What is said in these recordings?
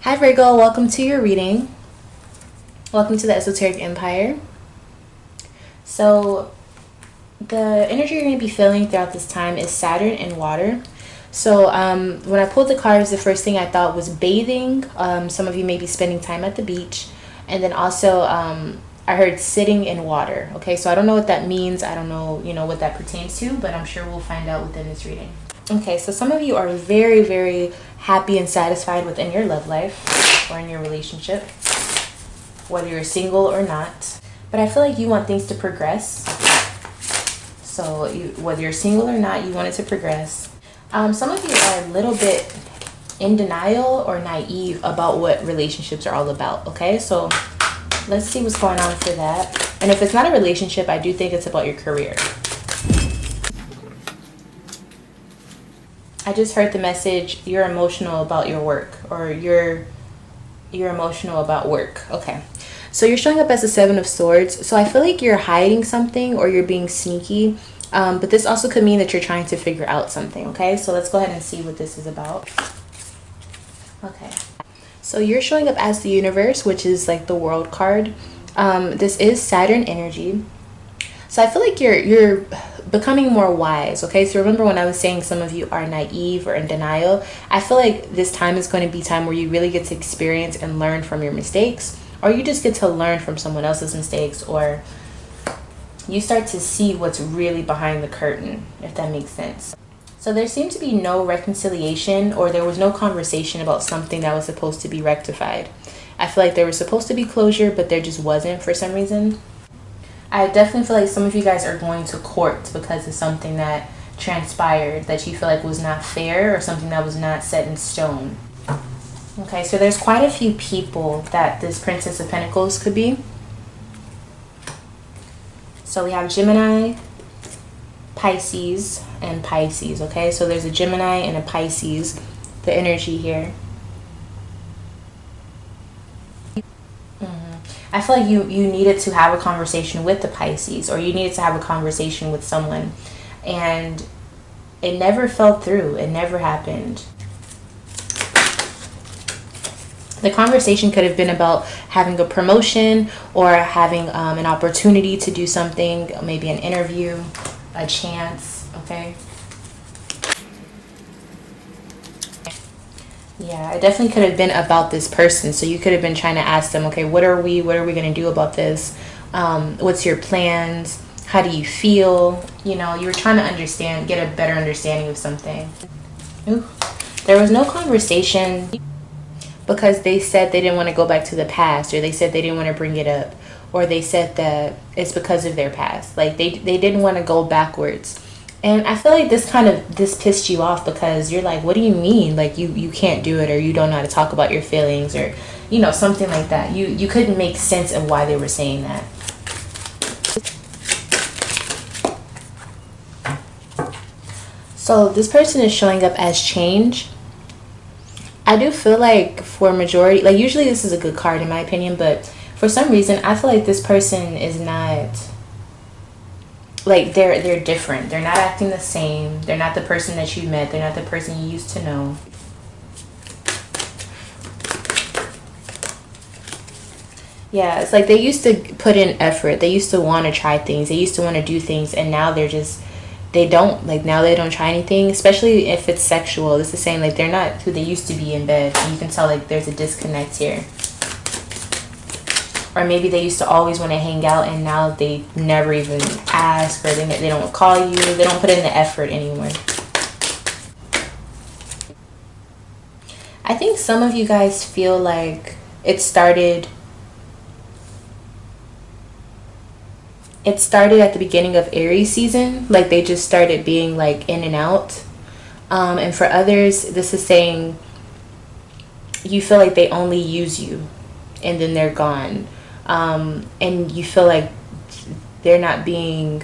Hi Virgo, welcome to your reading. Welcome to the Esoteric Empire. So the energy you're going to be feeling throughout this time is Saturn and water. So when I pulled the cards, the first thing I thought was bathing. Some of you may be spending time at the beach. And then also I heard sitting in water. Okay, so I don't know what that means. I don't know, what that pertains to, but I'm sure we'll find out within this reading. Okay, so some of you are very, very happy and satisfied within your love life or in your relationship, whether you're single or not. But I feel like you want things to progress. So whether you're single or not, you want it to progress. Some of you are a little bit in denial or naive about what relationships are all about, okay? So let's see what's going on for that. And if it's not a relationship, I do think it's about your career. I just heard the message, you're emotional about your work, or you're emotional about work. Okay. So you're showing up as the Seven of Swords. So I feel like you're hiding something or you're being sneaky. But this also could mean that you're trying to figure out something. Okay. So let's go ahead and see what this is about. Okay. So you're showing up as the Universe, which is like the World card. This is Saturn energy. So I feel like you're becoming more wise, okay? So remember when I was saying some of you are naive or in denial, I feel like this time is going to be time where you really get to experience and learn from your mistakes, or you just get to learn from someone else's mistakes, or you start to see what's really behind the curtain, if that makes sense. So there seemed to be no reconciliation, or there was no conversation about something that was supposed to be rectified. I feel like there was supposed to be closure, but there just wasn't for some reason. I definitely feel like some of you guys are going to court because of something that transpired that you feel like was not fair, or something that was not set in stone. Okay, so there's quite a few people that this Princess of Pentacles could be. So we have Gemini, Pisces, and Pisces, okay? So there's a Gemini and a Pisces, the energy here. I feel like you needed to have a conversation with the Pisces, or you needed to have a conversation with someone, and it never fell through. It never happened. The conversation could have been about having a promotion, or having an opportunity to do something, maybe an interview, a chance, okay? Yeah, it definitely could have been about this person. So you could have been trying to ask them, okay, what are we going to do about this? What's your plans? How do you feel? You were trying to understand, get a better understanding of something. Ooh. There was no conversation because they said they didn't want to go back to the past, or they said they didn't want to bring it up, or they said that it's because of their past. Like they didn't want to go backwards. And I feel like this pissed you off because you're like, what do you mean? Like you can't do it, or you don't know how to talk about your feelings, or something like that. You couldn't make sense of why they were saying that. So this person is showing up as change. I do feel like for majority, like usually this is a good card in my opinion, but for some reason I feel like this person is not, like they're different. They're not acting the same. They're not the person that you met. They're not the person you used to know. Yeah, it's like they used to put in effort. They used to want to try things. They used to want to do things, and now they don't try anything, especially if it's sexual. It's the same, like they're not who they used to be in bed. And you can tell like there's a disconnect here. Or maybe they used to always want to hang out, and now they never even ask, or they don't call you. They don't put in the effort anymore. I think some of you guys feel like it started at the beginning of Aries season. Like they just started being like in and out. And for others, this is saying you feel like they only use you and then they're gone. And you feel like they're not being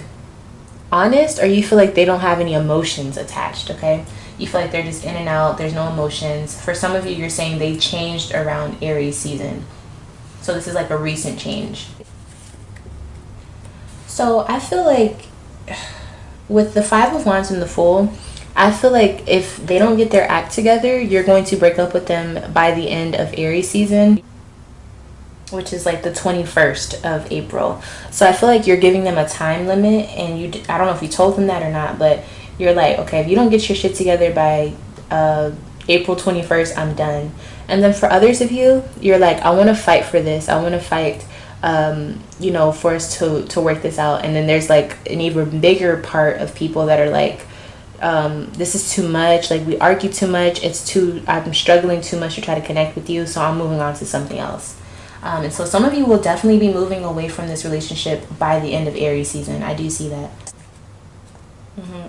honest, or you feel like they don't have any emotions attached, okay? You feel like they're just in and out. There's no emotions. For some of you, you're saying they changed around Aries season. So this is like a recent change. So I feel like with the Five of Wands and the Fool, I feel like if they don't get their act together, you're going to break up with them by the end of Aries season, which is like the 21st of April. So I feel like you're giving them a time limit, and I don't know if you told them that or not, but you're like, okay, if you don't get your shit together by April 21st, I'm done. And then for others of you, you're like, I want to fight for this. I want to fight, you know, for us to work this out. And then there's like an even bigger part of people that are like, this is too much. Like, we argue too much. I'm struggling too much to try to connect with you. So I'm moving on to something else. And so some of you will definitely be moving away from this relationship by the end of Aries season. I do see that.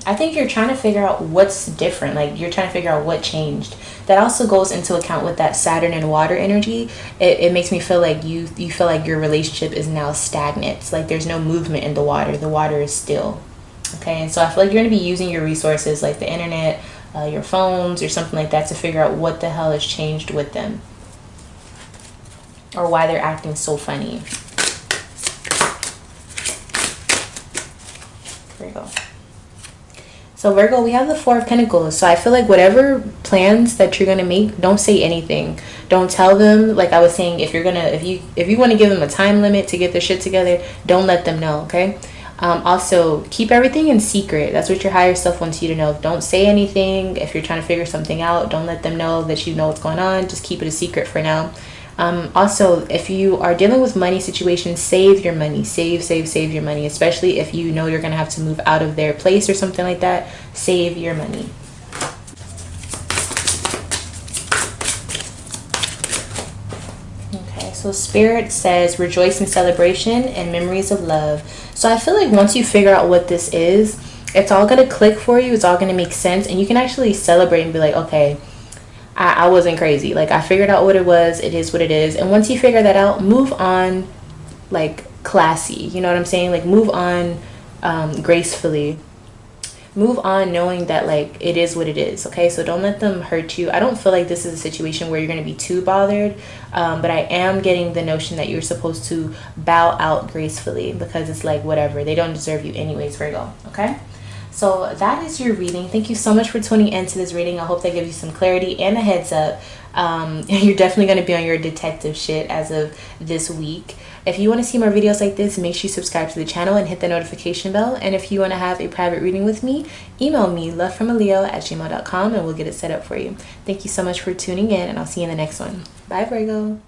I think you're trying to figure out what's different. Like, you're trying to figure out what changed. That also goes into account with that Saturn and water energy. It makes me feel like you feel like your relationship is now stagnant. It's like there's no movement in the water. The water is still. Okay, and so I feel like you're going to be using your resources like the internet, your phones, or something like that to figure out what the hell has changed with them, or why they're acting so funny. Virgo. So Virgo, we have the Four of Pentacles. So I feel like whatever plans that you're gonna make, don't say anything. Don't tell them. Like I was saying, if you want to give them a time limit to get their shit together, don't let them know. Okay. Also, keep everything in secret. That's what your higher self wants you to know. Don't say anything. If you're trying to figure something out, don't let them know that you know what's going on. Just keep it a secret for now. Also, if you are dealing with money situations, save your money. Save your money. Especially if you know you're going to have to move out of their place or something like that. Save your money. Okay, so Spirit says rejoice in celebration and memories of love. So I feel like once you figure out what this is, it's all going to click for you. It's all going to make sense. And you can actually celebrate and be like, okay, I wasn't crazy. Like, I figured out what it was. It is what it is. And once you figure that out, move on, like, classy. You know what I'm saying? Like, move on gracefully. Move on knowing that, like, it is what it is. Okay? So don't let them hurt you. I don't feel like this is a situation where you're going to be too bothered. But I am getting the notion that you're supposed to bow out gracefully, because it's like, whatever. They don't deserve you anyways, Virgo. Okay? So that is your reading. Thank you so much for tuning into this reading. I hope that gives you some clarity and a heads up. You're definitely going to be on your detective shit as of this week. If you want to see more videos like this, make sure you subscribe to the channel and hit the notification bell. And if you want to have a private reading with me, email me lovefromaleo@gmail.com and we'll get it set up for you. Thank you so much for tuning in, and I'll see you in the next one. Bye, Virgo.